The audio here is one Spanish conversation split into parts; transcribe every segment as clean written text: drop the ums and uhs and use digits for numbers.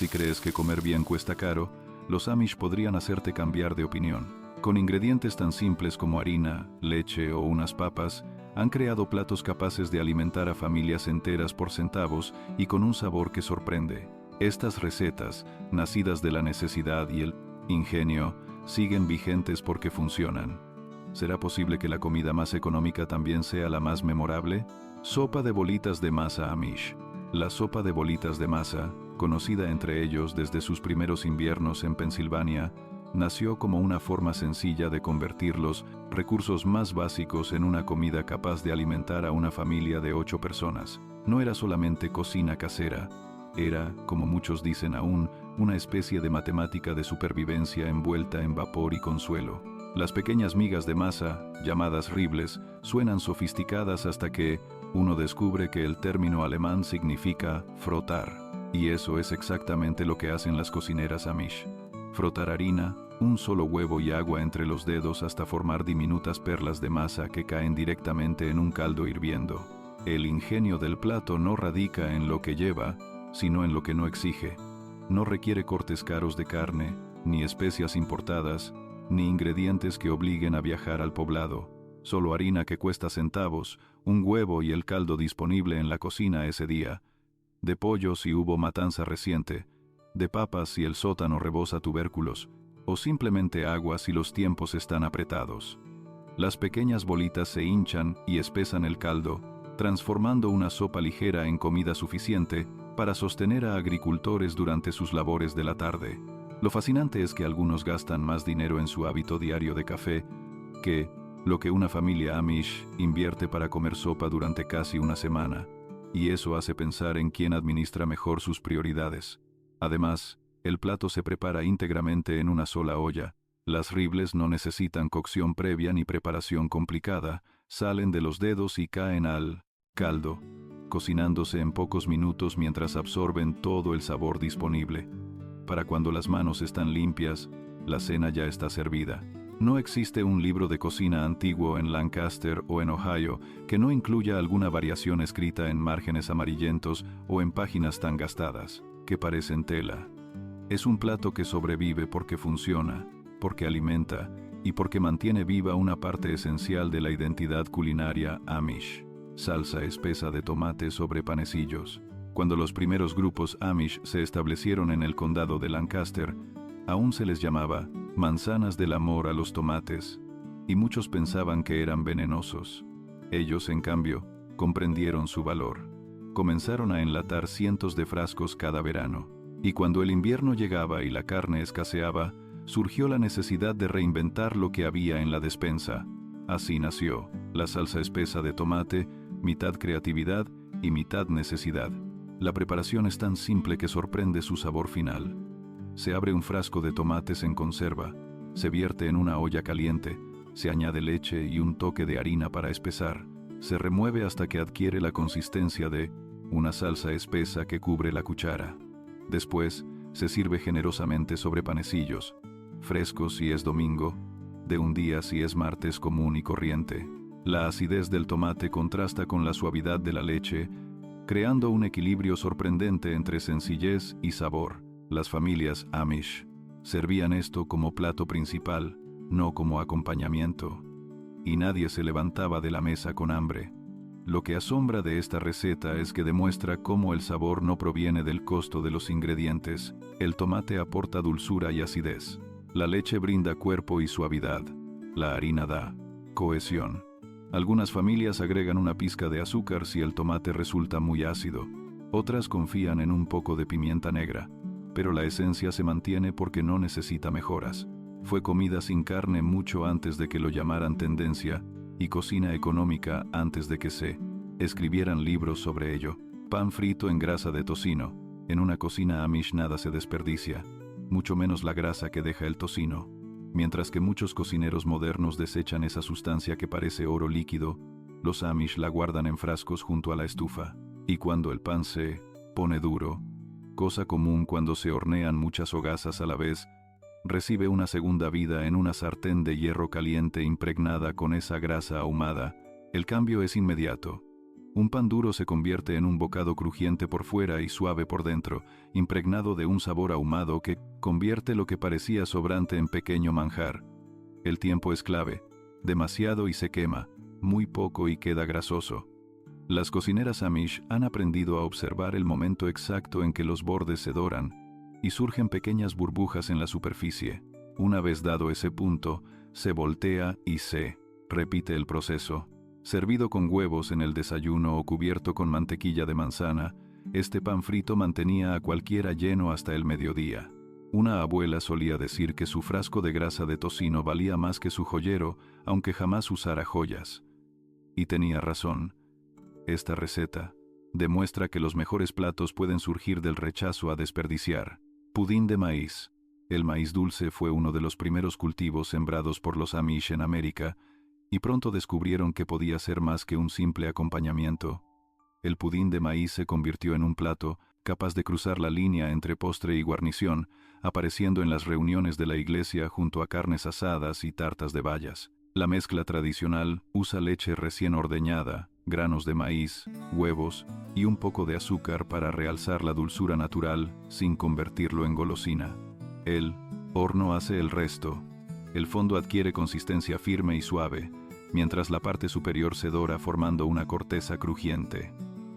Si crees que comer bien cuesta caro, los Amish podrían hacerte cambiar de opinión. Con ingredientes tan simples como harina, leche o unas papas, han creado platos capaces de alimentar a familias enteras por centavos y con un sabor que sorprende. Estas recetas, nacidas de la necesidad y el ingenio, siguen vigentes porque funcionan. ¿Será posible que la comida más económica también sea la más memorable? Sopa de bolitas de masa Amish. La sopa de bolitas de masa, conocida entre ellos desde sus primeros inviernos en Pensilvania, nació como una forma sencilla de convertir los recursos más básicos en una comida capaz de alimentar a una familia de 8 personas. No era solamente cocina casera, era, como muchos dicen aún, una especie de matemática de supervivencia envuelta en vapor y consuelo. Las pequeñas migas de masa, llamadas ribles, suenan sofisticadas hasta que uno descubre que el término alemán significa frotar. Y eso es exactamente lo que hacen las cocineras Amish. Frotar harina, un solo huevo y agua entre los dedos hasta formar diminutas perlas de masa que caen directamente en un caldo hirviendo. El ingenio del plato no radica en lo que lleva, sino en lo que no exige. No requiere cortes caros de carne, ni especias importadas, ni ingredientes que obliguen a viajar al poblado. Solo harina que cuesta centavos, un huevo y el caldo disponible en la cocina ese día. De pollo si hubo matanza reciente, de papas si el sótano rebosa tubérculos, o simplemente agua si los tiempos están apretados. Las pequeñas bolitas se hinchan y espesan el caldo, transformando una sopa ligera en comida suficiente para sostener a agricultores durante sus labores de la tarde. Lo fascinante es que algunos gastan más dinero en su hábito diario de café que lo que una familia Amish invierte para comer sopa durante casi una semana, y eso hace pensar en quién administra mejor sus prioridades. Además, el plato se prepara íntegramente en una sola olla. Las ribles no necesitan cocción previa ni preparación complicada, salen de los dedos y caen al caldo, cocinándose en pocos minutos mientras absorben todo el sabor disponible. Para cuando las manos están limpias, la cena ya está servida. No existe un libro de cocina antiguo en Lancaster o en Ohio que no incluya alguna variación escrita en márgenes amarillentos o en páginas tan gastadas, que parecen tela. Es un plato que sobrevive porque funciona, porque alimenta y porque mantiene viva una parte esencial de la identidad culinaria Amish. Salsa espesa de tomate sobre panecillos. Cuando los primeros grupos Amish se establecieron en el condado de Lancaster, aún se les llamaba manzanas del amor a los tomates, y muchos pensaban que eran venenosos. Ellos, en cambio, comprendieron su valor. Comenzaron a enlatar cientos de frascos cada verano, y cuando el invierno llegaba y la carne escaseaba, surgió la necesidad de reinventar lo que había en la despensa. Así nació la salsa espesa de tomate, mitad creatividad y mitad necesidad. La preparación es tan simple que sorprende su sabor final. Se abre un frasco de tomates en conserva, se vierte en una olla caliente, se añade leche y un toque de harina para espesar, se remueve hasta que adquiere la consistencia de una salsa espesa que cubre la cuchara. Después, se sirve generosamente sobre panecillos, frescos si es domingo, de un día si es martes común y corriente. La acidez del tomate contrasta con la suavidad de la leche, creando un equilibrio sorprendente entre sencillez y sabor. Las familias Amish servían esto como plato principal, no como acompañamiento. Y nadie se levantaba de la mesa con hambre. Lo que asombra de esta receta es que demuestra cómo el sabor no proviene del costo de los ingredientes. El tomate aporta dulzura y acidez. La leche brinda cuerpo y suavidad. La harina da cohesión. Algunas familias agregan una pizca de azúcar si el tomate resulta muy ácido. Otras confían en un poco de pimienta negra. Pero la esencia se mantiene porque no necesita mejoras. Fue comida sin carne mucho antes de que lo llamaran tendencia, y cocina económica antes de que se escribieran libros sobre ello. Pan frito en grasa de tocino. En una cocina Amish nada se desperdicia, mucho menos la grasa que deja el tocino. Mientras que muchos cocineros modernos desechan esa sustancia que parece oro líquido, los Amish la guardan en frascos junto a la estufa. Y cuando el pan se pone duro, cosa común cuando se hornean muchas hogazas a la vez, recibe una segunda vida en una sartén de hierro caliente impregnada con esa grasa ahumada. El cambio es inmediato. Un pan duro se convierte en un bocado crujiente por fuera y suave por dentro, impregnado de un sabor ahumado que convierte lo que parecía sobrante en pequeño manjar. El tiempo es clave. Demasiado y se quema, muy poco y queda grasoso. Las cocineras Amish han aprendido a observar el momento exacto en que los bordes se doran y surgen pequeñas burbujas en la superficie. Una vez dado ese punto, se voltea y se repite el proceso. Servido con huevos en el desayuno o cubierto con mantequilla de manzana, este pan frito mantenía a cualquiera lleno hasta el mediodía. Una abuela solía decir que su frasco de grasa de tocino valía más que su joyero, aunque jamás usara joyas. Y tenía razón. Esta receta demuestra que los mejores platos pueden surgir del rechazo a desperdiciar. Pudín de maíz. El maíz dulce fue uno de los primeros cultivos sembrados por los Amish en América, y pronto descubrieron que podía ser más que un simple acompañamiento. El pudín de maíz se convirtió en un plato capaz de cruzar la línea entre postre y guarnición, apareciendo en las reuniones de la iglesia junto a carnes asadas y tartas de bayas. La mezcla tradicional usa leche recién ordeñada, granos de maíz, huevos y un poco de azúcar para realzar la dulzura natural sin convertirlo en golosina. El horno hace el resto. El fondo adquiere consistencia firme y suave, mientras la parte superior se dora formando una corteza crujiente.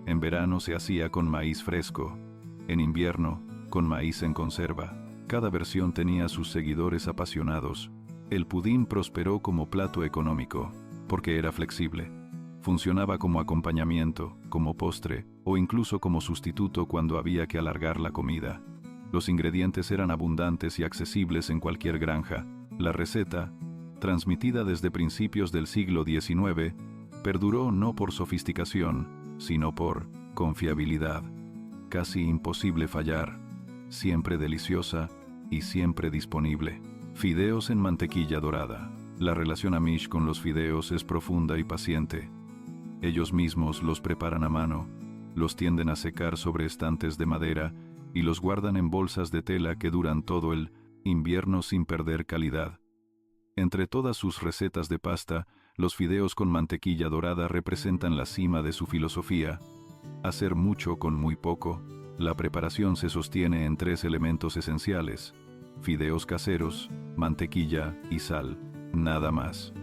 En verano se hacía con maíz fresco, en invierno con maíz en conserva. Cada versión tenía sus seguidores apasionados. El pudín prosperó como plato económico, porque era flexible. Funcionaba como acompañamiento, como postre, o incluso como sustituto cuando había que alargar la comida. Los ingredientes eran abundantes y accesibles en cualquier granja. La receta, transmitida desde principios del siglo XIX, perduró no por sofisticación, sino por confiabilidad. Casi imposible fallar, siempre deliciosa y siempre disponible. Fideos en mantequilla dorada. La relación Amish con los fideos es profunda y paciente. Ellos mismos los preparan a mano, los tienden a secar sobre estantes de madera y los guardan en bolsas de tela que duran todo el invierno sin perder calidad. Entre todas sus recetas de pasta, los fideos con mantequilla dorada representan la cima de su filosofía: hacer mucho con muy poco. La preparación se sostiene en 3 elementos esenciales: fideos caseros, mantequilla y sal, nada más.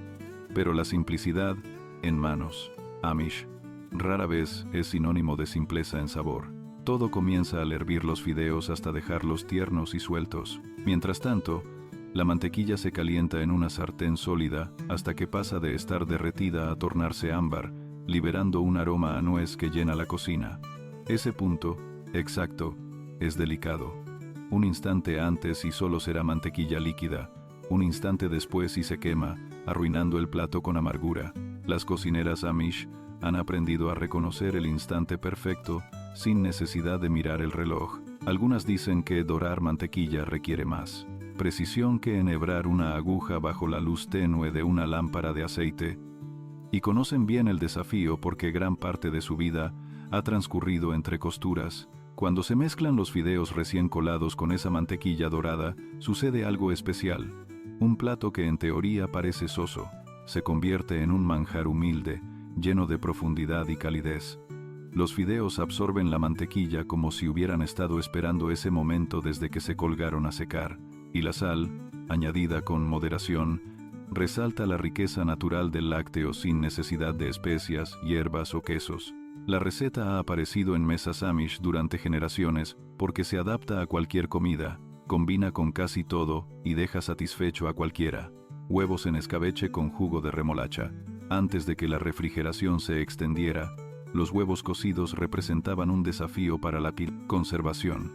Pero la simplicidad, en manos Amish, rara vez es sinónimo de simpleza en sabor. Todo comienza al hervir los fideos hasta dejarlos tiernos y sueltos. Mientras tanto, la mantequilla se calienta en una sartén sólida hasta que pasa de estar derretida a tornarse ámbar, liberando un aroma a nuez que llena la cocina. Ese punto, exacto, es delicado. Un instante antes y solo será mantequilla líquida, un instante después y se quema, arruinando el plato con amargura. Las cocineras Amish han aprendido a reconocer el instante perfecto sin necesidad de mirar el reloj. Algunas dicen que dorar mantequilla requiere más precisión que enhebrar una aguja bajo la luz tenue de una lámpara de aceite, y conocen bien el desafío porque gran parte de su vida ha transcurrido entre costuras. Cuando se mezclan los fideos recién colados con esa mantequilla dorada, sucede algo especial. Un plato que en teoría parece soso, se convierte en un manjar humilde, lleno de profundidad y calidez. Los fideos absorben la mantequilla como si hubieran estado esperando ese momento desde que se colgaron a secar, y la sal, añadida con moderación, resalta la riqueza natural del lácteo sin necesidad de especias, hierbas o quesos. La receta ha aparecido en mesas Amish durante generaciones porque se adapta a cualquier comida, combina con casi todo y deja satisfecho a cualquiera. Huevos en escabeche con jugo de remolacha. Antes de que la refrigeración se extendiera, los huevos cocidos representaban un desafío para la conservación.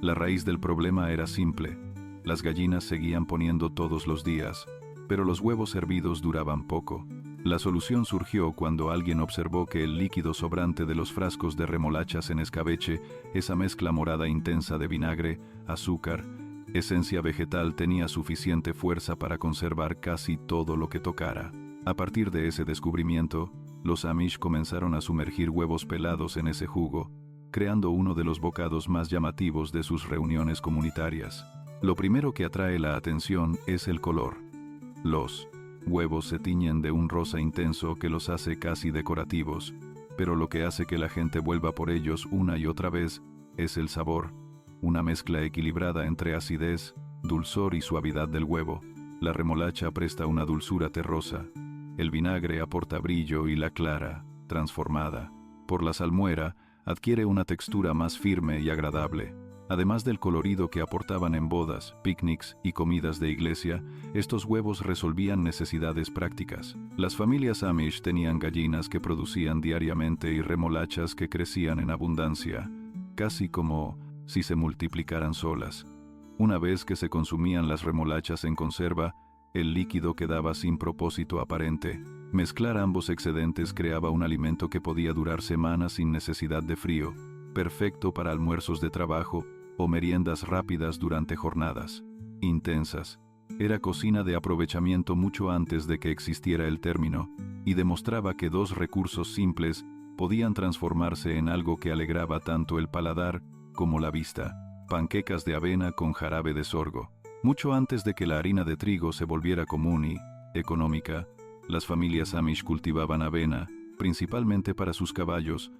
La raíz del problema era simple. Las gallinas seguían poniendo todos los días, pero los huevos hervidos duraban poco. La solución surgió cuando alguien observó que el líquido sobrante de los frascos de remolachas en escabeche, esa mezcla morada intensa de vinagre, azúcar, esencia vegetal, tenía suficiente fuerza para conservar casi todo lo que tocara. A partir de ese descubrimiento, los Amish comenzaron a sumergir huevos pelados en ese jugo, creando uno de los bocados más llamativos de sus reuniones comunitarias. Lo primero que atrae la atención es el color. Los huevos se tiñen de un rosa intenso que los hace casi decorativos, pero lo que hace que la gente vuelva por ellos una y otra vez es el sabor, una mezcla equilibrada entre acidez, dulzor y suavidad del huevo. La remolacha presta una dulzura terrosa, el vinagre aporta brillo y la clara, transformada por la salmuera, adquiere una textura más firme y agradable. Además del colorido que aportaban en bodas, picnics y comidas de iglesia, estos huevos resolvían necesidades prácticas. Las familias Amish tenían gallinas que producían diariamente y remolachas que crecían en abundancia, casi como si se multiplicaran solas. Una vez que se consumían las remolachas en conserva, el líquido quedaba sin propósito aparente. Mezclar ambos excedentes creaba un alimento que podía durar semanas sin necesidad de frío, perfecto para almuerzos de trabajo o meriendas rápidas durante jornadas intensas. Era cocina de aprovechamiento mucho antes de que existiera el término, y demostraba que dos recursos simples podían transformarse en algo que alegraba tanto el paladar como la vista. Panquecas de avena con jarabe de sorgo. Mucho antes de que la harina de trigo se volviera común y económica, las familias Amish cultivaban avena, principalmente para sus caballos,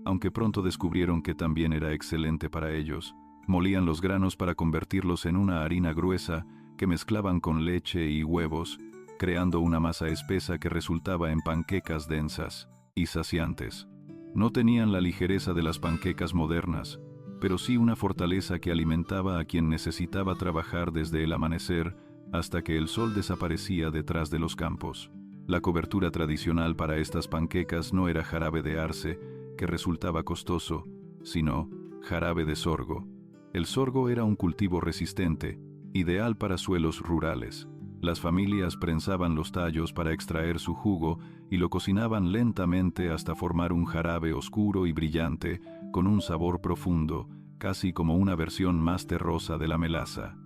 aunque pronto descubrieron que también era excelente para ellos. Molían los granos para convertirlos en una harina gruesa que mezclaban con leche y huevos, creando una masa espesa que resultaba en panquecas densas y saciantes. No tenían la ligereza de las panquecas modernas, pero sí una fortaleza que alimentaba a quien necesitaba trabajar desde el amanecer hasta que el sol desaparecía detrás de los campos. La cobertura tradicional para estas panquecas no era jarabe de arce, que resultaba costoso, sino jarabe de sorgo. El sorgo era un cultivo resistente, ideal para suelos rurales. Las familias prensaban los tallos para extraer su jugo y lo cocinaban lentamente hasta formar un jarabe oscuro y brillante, con un sabor profundo, casi como una versión más terrosa de la melaza.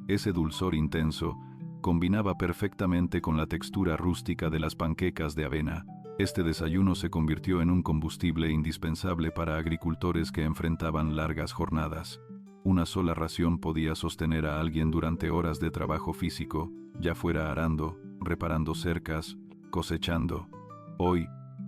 Ese dulzor intenso combinaba perfectamente con la textura rústica de las panquecas de avena. Este desayuno se convirtió en un combustible indispensable para agricultores que enfrentaban largas jornadas. Una sola ración podía sostener a alguien durante horas de trabajo físico, ya fuera arando, reparando cercas, cosechando. Hoy,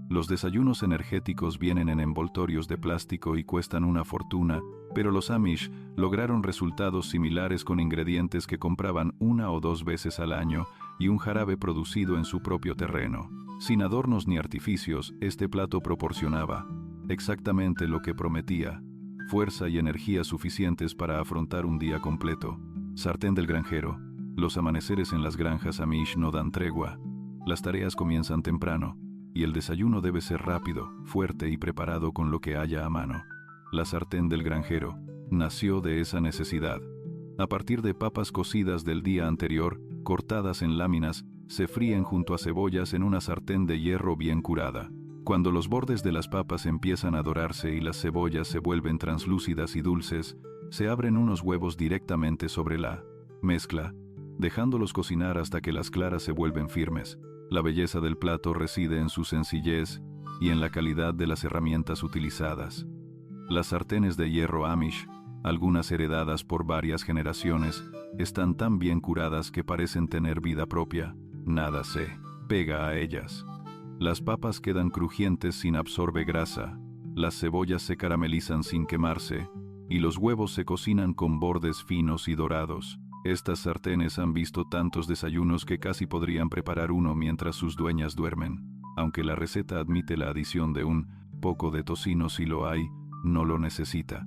los desayunos energéticos vienen en envoltorios de plástico y cuestan una fortuna, pero los Amish lograron resultados similares con ingredientes que compraban una o dos veces al año y un jarabe producido en su propio terreno. Sin adornos ni artificios, este plato proporcionaba exactamente lo que prometía: fuerza y energía suficientes para afrontar un día completo. Sartén del granjero. Los amaneceres en las granjas Amish no dan tregua. Las tareas comienzan temprano, y el desayuno debe ser rápido, fuerte y preparado con lo que haya a mano. La sartén del granjero nació de esa necesidad. A partir de papas cocidas del día anterior, cortadas en láminas, se fríen junto a cebollas en una sartén de hierro bien curada. Cuando los bordes de las papas empiezan a dorarse y las cebollas se vuelven translúcidas y dulces, se abren unos huevos directamente sobre la mezcla, dejándolos cocinar hasta que las claras se vuelven firmes. La belleza del plato reside en su sencillez y en la calidad de las herramientas utilizadas. Las sartenes de hierro Amish, algunas heredadas por varias generaciones, están tan bien curadas que parecen tener vida propia. Nada se pega a ellas. Las papas quedan crujientes sin absorbe grasa, las cebollas se caramelizan sin quemarse, y los huevos se cocinan con bordes finos y dorados. Estas sartenes han visto tantos desayunos que casi podrían preparar uno mientras sus dueñas duermen. Aunque la receta admite la adición de un poco de tocino si lo hay, no lo necesita.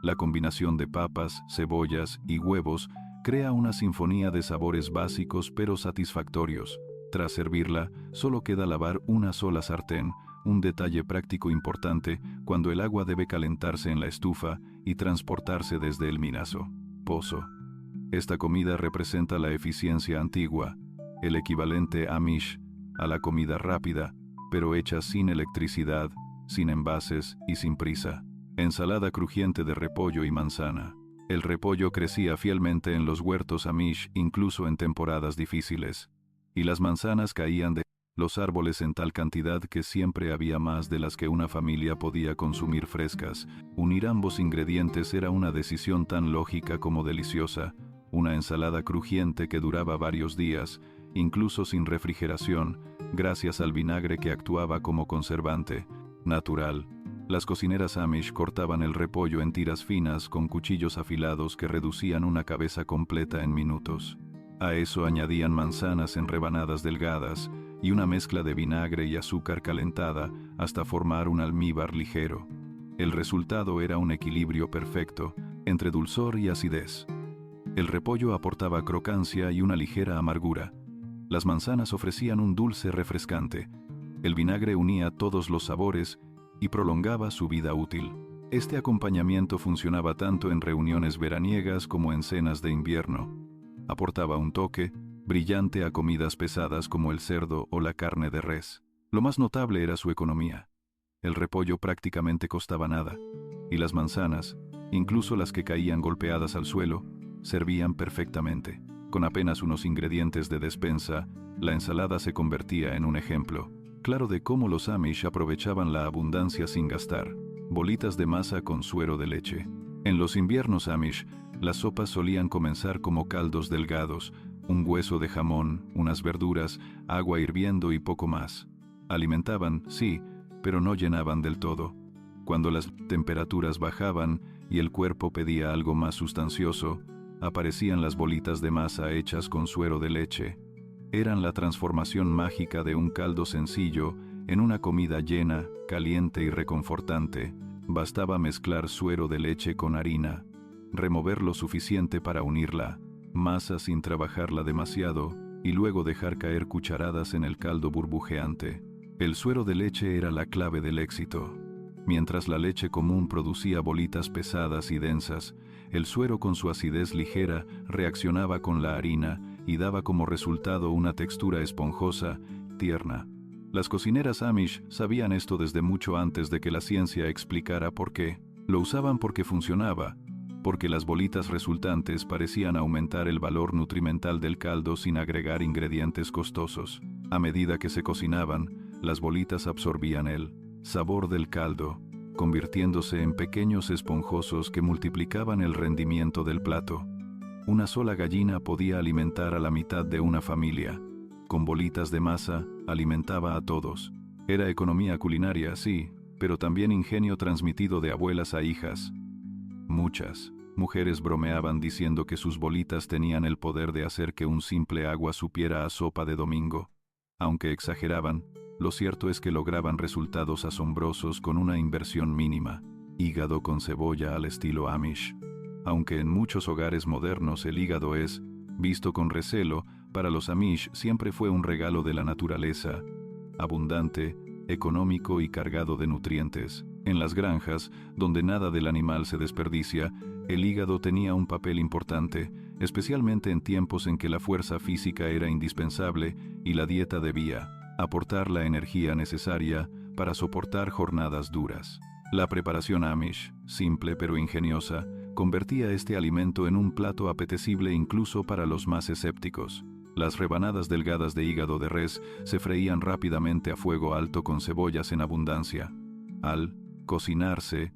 La combinación de papas, cebollas y huevos crea una sinfonía de sabores básicos pero satisfactorios. Tras servirla, solo queda lavar una sola sartén, un detalle práctico importante cuando el agua debe calentarse en la estufa y transportarse desde el minazo. Pozo. Esta comida representa la eficiencia antigua, el equivalente Amish a la comida rápida, pero hecha sin electricidad, sin envases y sin prisa. Ensalada crujiente de repollo y manzana. El repollo crecía fielmente en los huertos Amish incluso en temporadas difíciles, y las manzanas caían de los árboles en tal cantidad que siempre había más de las que una familia podía consumir frescas. Unir ambos ingredientes era una decisión tan lógica como deliciosa. Una ensalada crujiente que duraba varios días, incluso sin refrigeración, gracias al vinagre que actuaba como conservante. natural. Las cocineras Amish cortaban el repollo en tiras finas con cuchillos afilados que reducían una cabeza completa en minutos. A eso añadían manzanas en rebanadas delgadas y una mezcla de vinagre y azúcar calentada hasta formar un almíbar ligero. El resultado era un equilibrio perfecto entre dulzor y acidez. El repollo aportaba crocancia y una ligera amargura. Las manzanas ofrecían un dulce refrescante. El vinagre unía todos los sabores y prolongaba su vida útil. Este acompañamiento funcionaba tanto en reuniones veraniegas como en cenas de invierno. Aportaba un toque brillante a comidas pesadas como el cerdo o la carne de res. Lo más notable era su economía. El repollo prácticamente costaba nada, y las manzanas, incluso las que caían golpeadas al suelo, servían perfectamente. Con apenas unos ingredientes de despensa, la ensalada se convertía en un ejemplo claro de cómo los Amish aprovechaban la abundancia sin gastar. Bolitas de masa con suero de leche. En los inviernos Amish, las sopas solían comenzar como caldos delgados, un hueso de jamón, unas verduras, agua hirviendo y poco más. Alimentaban, sí, pero no llenaban del todo. Cuando las temperaturas bajaban y el cuerpo pedía algo más sustancioso, aparecían las bolitas de masa hechas con suero de leche. Eran la transformación mágica de un caldo sencillo en una comida llena, caliente y reconfortante. Bastaba mezclar suero de leche con harina, remover lo suficiente para unir la masa sin trabajarla demasiado y luego dejar caer cucharadas en el caldo burbujeante. El suero de leche era la clave del éxito. Mientras la leche común producía bolitas pesadas y densas, el suero con su acidez ligera reaccionaba con la harina y daba como resultado una textura esponjosa, tierna. Las cocineras Amish sabían esto desde mucho antes de que la ciencia explicara por qué. Lo usaban porque funcionaba, porque las bolitas resultantes parecían aumentar el valor nutrimental del caldo sin agregar ingredientes costosos. A medida que se cocinaban, las bolitas absorbían el sabor del caldo, convirtiéndose en pequeños esponjosos que multiplicaban el rendimiento del plato. Una sola gallina podía alimentar a la mitad de una familia. Con bolitas de masa, alimentaba a todos. Era economía culinaria, sí, pero también ingenio transmitido de abuelas a hijas. Muchas mujeres bromeaban diciendo que sus bolitas tenían el poder de hacer que un simple agua supiera a sopa de domingo. Aunque exageraban, lo cierto es que lograban resultados asombrosos con una inversión mínima. Hígado con cebolla al estilo Amish. Aunque en muchos hogares modernos el hígado es visto con recelo, para los Amish siempre fue un regalo de la naturaleza, abundante, económico y cargado de nutrientes. En las granjas, donde nada del animal se desperdicia, el hígado tenía un papel importante, especialmente en tiempos en que la fuerza física era indispensable y la dieta debía aportar la energía necesaria para soportar jornadas duras. La preparación Amish, simple pero ingeniosa, convertía este alimento en un plato apetecible incluso para los más escépticos. Las rebanadas delgadas de hígado de res se freían rápidamente a fuego alto con cebollas en abundancia. Al cocinarse,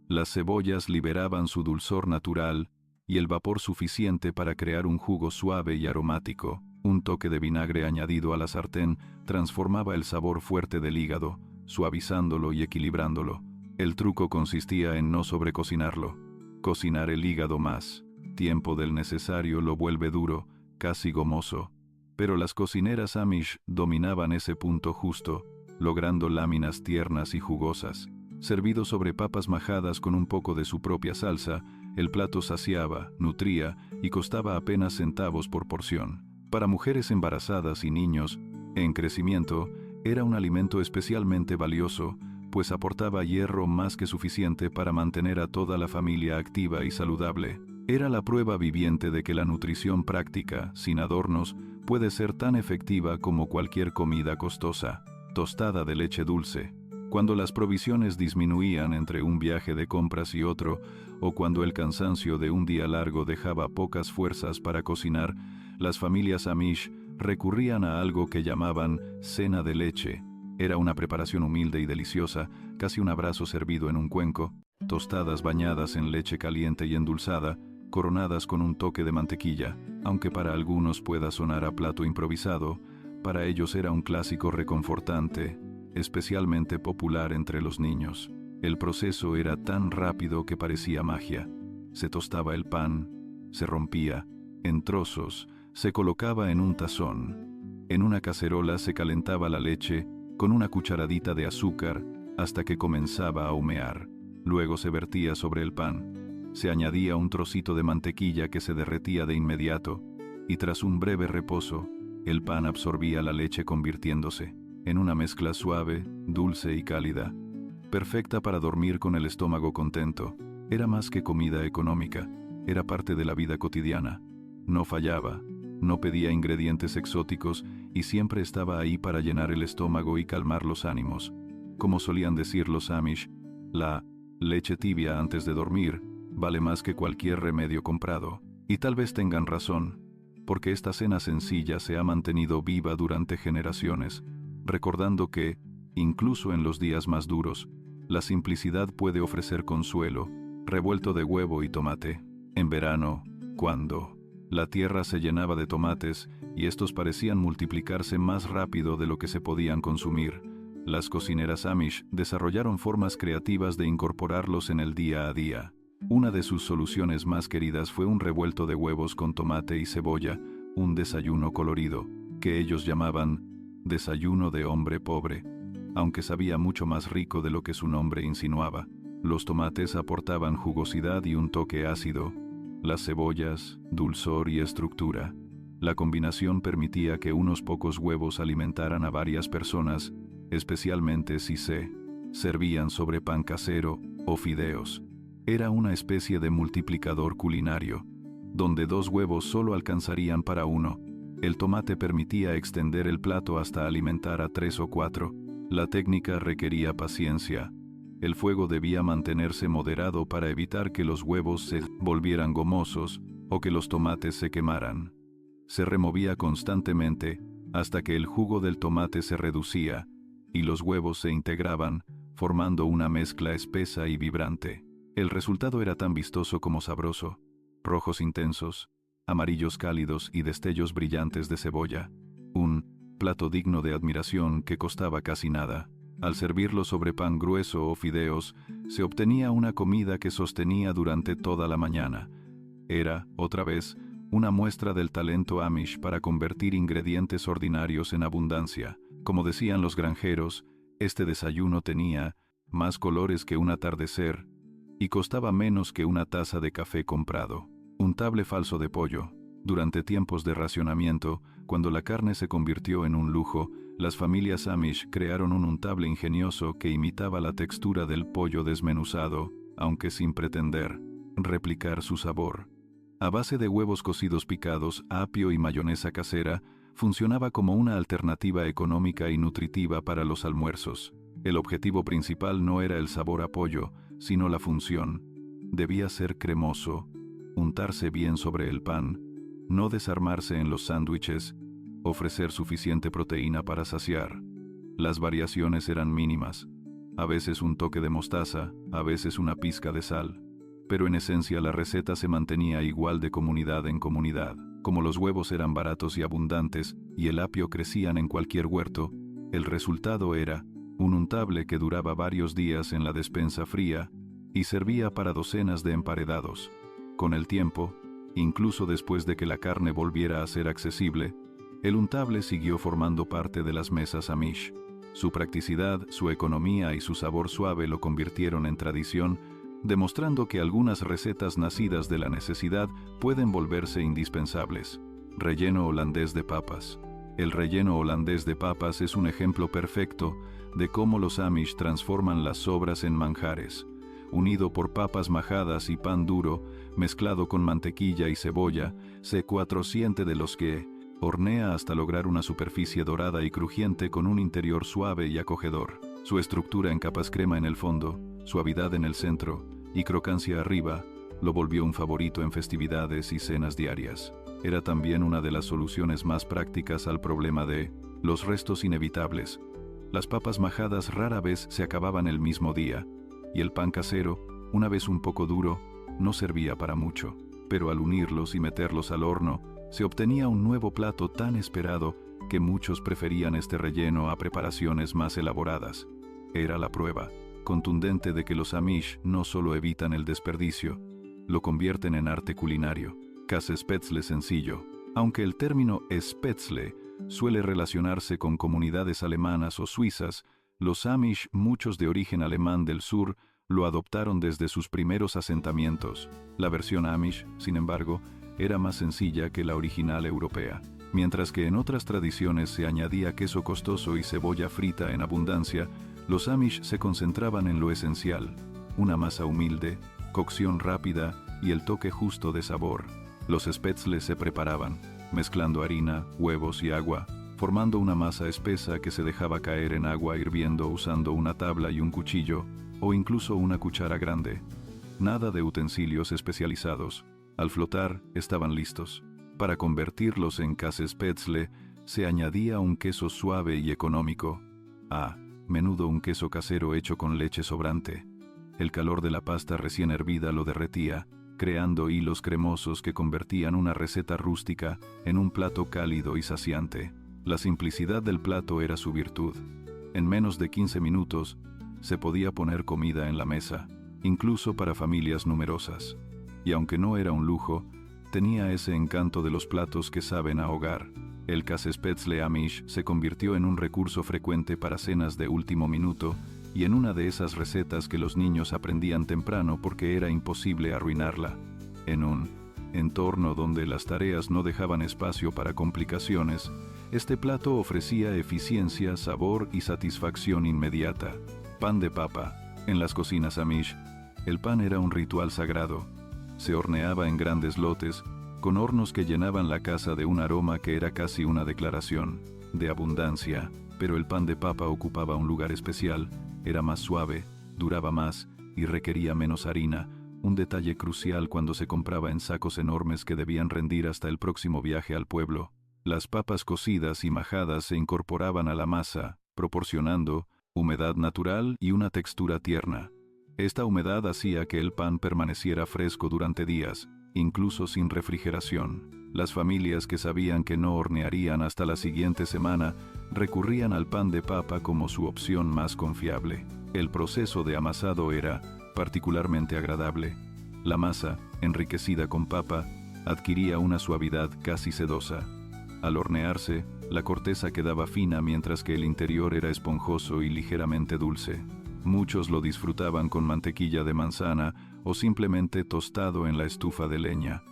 las cebollas liberaban su dulzor natural y el vapor suficiente para crear un jugo suave y aromático. Un toque de vinagre añadido a la sartén transformaba el sabor fuerte del hígado, suavizándolo y equilibrándolo. El truco consistía en no sobrecocinarlo. Cocinar el hígado más tiempo del necesario lo vuelve duro, casi gomoso. Pero las cocineras Amish dominaban ese punto justo, logrando láminas tiernas y jugosas. Servido sobre papas majadas con un poco de su propia salsa, el plato saciaba, nutría y costaba apenas centavos por porción. Para mujeres embarazadas y niños en crecimiento, era un alimento especialmente valioso, pues aportaba hierro más que suficiente para mantener a toda la familia activa y saludable. Era la prueba viviente de que la nutrición práctica, sin adornos, puede ser tan efectiva como cualquier comida costosa. Tostada de leche dulce. Cuando las provisiones disminuían entre un viaje de compras y otro, o cuando el cansancio de un día largo dejaba pocas fuerzas para cocinar, las familias Amish recurrían a algo que llamaban cena de leche. Era una preparación humilde y deliciosa, casi un abrazo servido en un cuenco, tostadas bañadas en leche caliente y endulzada, coronadas con un toque de mantequilla. Aunque para algunos pueda sonar a plato improvisado, para ellos era un clásico reconfortante. especialmente popular entre los niños. El proceso era tan rápido que parecía magia. Se tostaba el pan, se rompía en trozos, se colocaba en un tazón. En una cacerola se calentaba la leche con una cucharadita de azúcar hasta que comenzaba a humear. Luego se vertía sobre el pan. Se añadía un trocito de mantequilla que se derretía de inmediato, y tras un breve reposo, el pan absorbía la leche convirtiéndose en una mezcla suave, dulce y cálida, perfecta para dormir con el estómago contento. Era más que comida económica, era parte de la vida cotidiana. No fallaba, no pedía ingredientes exóticos y siempre estaba ahí para llenar el estómago y calmar los ánimos. Como solían decir los Amish, la leche tibia antes de dormir vale más que cualquier remedio comprado. Y tal vez tengan razón, porque esta cena sencilla se ha mantenido viva durante generaciones, recordando que, incluso en los días más duros, la simplicidad puede ofrecer consuelo, revuelto de huevo y tomate. En verano, cuando la tierra se llenaba de tomates y estos parecían multiplicarse más rápido de lo que se podían consumir, las cocineras Amish desarrollaron formas creativas de incorporarlos en el día a día. Una de sus soluciones más queridas fue un revuelto de huevos con tomate y cebolla, un desayuno colorido, que ellos llamaban desayuno de hombre pobre, aunque sabía mucho más rico de lo que su nombre insinuaba. Los tomates aportaban jugosidad y un toque ácido, las cebollas, dulzor y estructura. La combinación permitía que unos pocos huevos alimentaran a varias personas, especialmente si se servían sobre pan casero o fideos. Era una especie de multiplicador culinario, donde 2 huevos solo alcanzarían para uno. El tomate permitía extender el plato hasta alimentar a 3 o 4. La técnica requería paciencia. El fuego debía mantenerse moderado para evitar que los huevos se volvieran gomosos o que los tomates se quemaran. Se removía constantemente hasta que el jugo del tomate se reducía y los huevos se integraban, formando una mezcla espesa y vibrante. El resultado era tan vistoso como sabroso: rojos intensos, amarillos cálidos y destellos brillantes de cebolla. Un plato digno de admiración que costaba casi nada. Al servirlo sobre pan grueso o fideos, se obtenía una comida que sostenía durante toda la mañana. Era, otra vez, una muestra del talento Amish para convertir ingredientes ordinarios en abundancia. Como decían los granjeros, este desayuno tenía más colores que un atardecer y costaba menos que una taza de café comprado. Untable falso de pollo. Durante tiempos de racionamiento, cuando la carne se convirtió en un lujo, las familias Amish crearon un untable ingenioso que imitaba la textura del pollo desmenuzado, aunque sin pretender replicar su sabor. A base de huevos cocidos picados, apio y mayonesa casera, funcionaba como una alternativa económica y nutritiva para los almuerzos. El objetivo principal no era el sabor a pollo, sino la función. Debía ser cremoso, untarse bien sobre el pan, no desarmarse en los sándwiches, ofrecer suficiente proteína para saciar. Las variaciones eran mínimas, a veces un toque de mostaza, a veces una pizca de sal. Pero en esencia la receta se mantenía igual de comunidad en comunidad. Como los huevos eran baratos y abundantes, y el apio crecían en cualquier huerto, el resultado era un untable que duraba varios días en la despensa fría y servía para docenas de emparedados. Con el tiempo, incluso después de que la carne volviera a ser accesible, el untable siguió formando parte de las mesas Amish. Su practicidad, su economía y su sabor suave lo convirtieron en tradición, demostrando que algunas recetas nacidas de la necesidad pueden volverse indispensables. Relleno holandés de papas. El relleno holandés de papas es un ejemplo perfecto de cómo los Amish transforman las sobras en manjares. Unido por papas majadas y pan duro, mezclado con mantequilla y cebolla, se cuatrociente de los que hornea hasta lograr una superficie dorada y crujiente con un interior suave y acogedor. Su estructura en capas crema en el fondo, suavidad en el centro y crocancia arriba, lo volvió un favorito en festividades y cenas diarias. Era también una de las soluciones más prácticas al problema de los restos inevitables. Las papas majadas rara vez se acababan el mismo día, y el pan casero, una vez un poco duro, no servía para mucho. Pero al unirlos y meterlos al horno, se obtenía un nuevo plato tan esperado que muchos preferían este relleno a preparaciones más elaboradas. Era la prueba contundente de que los Amish no solo evitan el desperdicio, lo convierten en arte culinario. Käsespätzle sencillo. Aunque el término Spätzle suele relacionarse con comunidades alemanas o suizas, los Amish, muchos de origen alemán del sur, lo adoptaron desde sus primeros asentamientos. La versión Amish, sin embargo, era más sencilla que la original europea. Mientras que en otras tradiciones se añadía queso costoso y cebolla frita en abundancia, los Amish se concentraban en lo esencial: una masa humilde, cocción rápida y el toque justo de sabor. Los spätzle se preparaban, mezclando harina, huevos y agua, formando una masa espesa que se dejaba caer en agua hirviendo usando una tabla y un cuchillo, o incluso una cuchara grande. Nada de utensilios especializados. Al flotar, estaban listos. Para convertirlos en Käsespätzle, se añadía un queso suave y económico. A menudo un queso casero hecho con leche sobrante. El calor de la pasta recién hervida lo derretía, creando hilos cremosos que convertían una receta rústica en un plato cálido y saciante. La simplicidad del plato era su virtud. En menos de 15 minutos, se podía poner comida en la mesa, incluso para familias numerosas. Y aunque no era un lujo, tenía ese encanto de los platos que saben ahogar. El Käsespätzle Amish se convirtió en un recurso frecuente para cenas de último minuto y en una de esas recetas que los niños aprendían temprano porque era imposible arruinarla. En un entorno donde las tareas no dejaban espacio para complicaciones, este plato ofrecía eficiencia, sabor y satisfacción inmediata. Pan de papa. En las cocinas Amish, el pan era un ritual sagrado. Se horneaba en grandes lotes, con hornos que llenaban la casa de un aroma que era casi una declaración de abundancia, pero el pan de papa ocupaba un lugar especial, era más suave, duraba más y requería menos harina, un detalle crucial cuando se compraba en sacos enormes que debían rendir hasta el próximo viaje al pueblo. Las papas cocidas y majadas se incorporaban a la masa, proporcionando humedad natural y una textura tierna. Esta humedad hacía que el pan permaneciera fresco durante días, incluso sin refrigeración. Las familias que sabían que no hornearían hasta la siguiente semana recurrían al pan de papa como su opción más confiable. El proceso de amasado era particularmente agradable. La masa, enriquecida con papa, adquiría una suavidad casi sedosa. Al hornearse, la corteza quedaba fina mientras que el interior era esponjoso y ligeramente dulce. Muchos lo disfrutaban con mantequilla de manzana o simplemente tostado en la estufa de leña.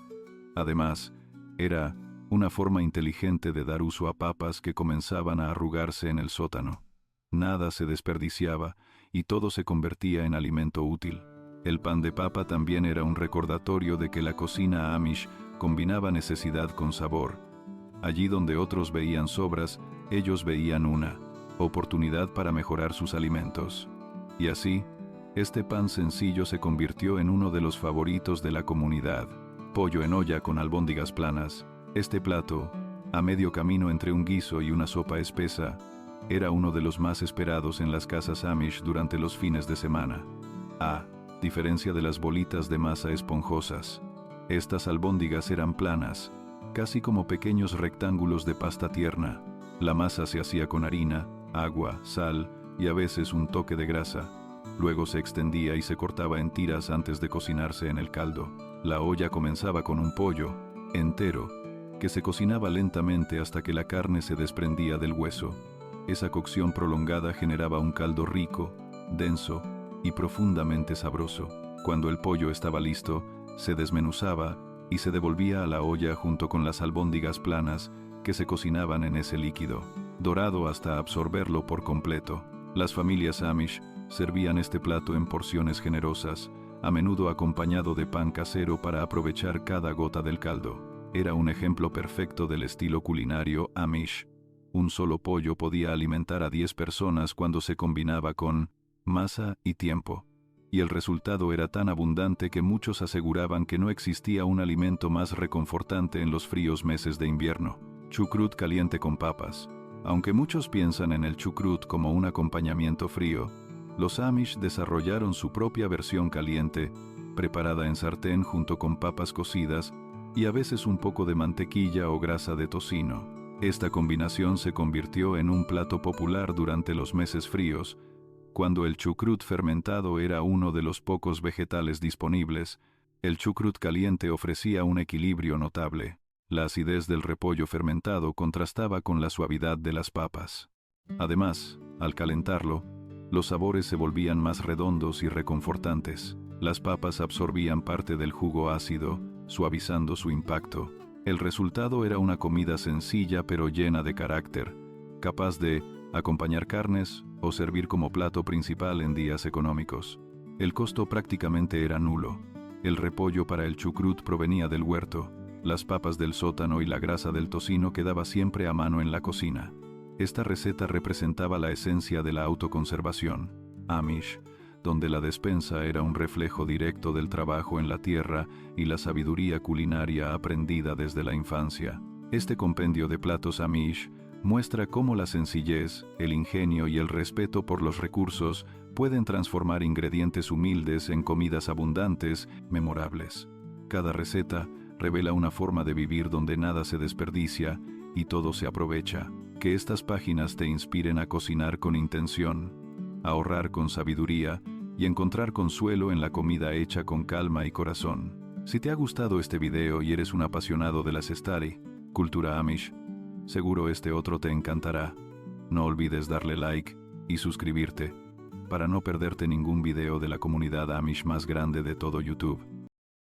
Además, era una forma inteligente de dar uso a papas que comenzaban a arrugarse en el sótano. Nada se desperdiciaba y todo se convertía en alimento útil. El pan de papa también era un recordatorio de que la cocina Amish combinaba necesidad con sabor. Allí donde otros veían sobras, ellos veían una oportunidad para mejorar sus alimentos. Y así, este pan sencillo se convirtió en uno de los favoritos de la comunidad. Pollo en olla con albóndigas planas. Este plato, a medio camino entre un guiso y una sopa espesa, era uno de los más esperados en las casas Amish durante los fines de semana. A diferencia de las bolitas de masa esponjosas, estas albóndigas eran planas, casi como pequeños rectángulos de pasta tierna. La masa se hacía con harina, agua, sal y a veces un toque de grasa. Luego se extendía y se cortaba en tiras antes de cocinarse en el caldo. La olla comenzaba con un pollo entero, que se cocinaba lentamente hasta que la carne se desprendía del hueso. Esa cocción prolongada generaba un caldo rico, denso y profundamente sabroso. Cuando el pollo estaba listo, se desmenuzaba y se devolvía a la olla junto con las albóndigas planas que se cocinaban en ese líquido, dorado hasta absorberlo por completo. Las familias Amish servían este plato en porciones generosas, a menudo acompañado de pan casero para aprovechar cada gota del caldo. Era un ejemplo perfecto del estilo culinario Amish. Un solo pollo podía alimentar a 10 personas cuando se combinaba con masa y tiempo. Y el resultado era tan abundante que muchos aseguraban que no existía un alimento más reconfortante en los fríos meses de invierno. Chucrut caliente con papas. Aunque muchos piensan en el chucrut como un acompañamiento frío, los Amish desarrollaron su propia versión caliente, preparada en sartén junto con papas cocidas y a veces un poco de mantequilla o grasa de tocino. Esta combinación se convirtió en un plato popular durante los meses fríos, cuando el chucrut fermentado era uno de los pocos vegetales disponibles. El chucrut caliente ofrecía un equilibrio notable. La acidez del repollo fermentado contrastaba con la suavidad de las papas. Además, al calentarlo, los sabores se volvían más redondos y reconfortantes. Las papas absorbían parte del jugo ácido, suavizando su impacto. El resultado era una comida sencilla pero llena de carácter, capaz de acompañar carnes o servir como plato principal en días económicos. El costo prácticamente era nulo. El repollo para el chucrut provenía del huerto, las papas del sótano y la grasa del tocino quedaba siempre a mano en la cocina. Esta receta representaba la esencia de la autoconservación Amish, donde la despensa era un reflejo directo del trabajo en la tierra y la sabiduría culinaria aprendida desde la infancia. Este compendio de platos Amish muestra cómo la sencillez, el ingenio y el respeto por los recursos pueden transformar ingredientes humildes en comidas abundantes, memorables. Cada receta revela una forma de vivir donde nada se desperdicia y todo se aprovecha. Que estas páginas te inspiren a cocinar con intención, a ahorrar con sabiduría y encontrar consuelo en la comida hecha con calma y corazón. Si te ha gustado este video y eres un apasionado de las Stari, cultura Amish, seguro este otro te encantará. No olvides darle like y suscribirte para no perderte ningún video de la comunidad Amish más grande de todo YouTube.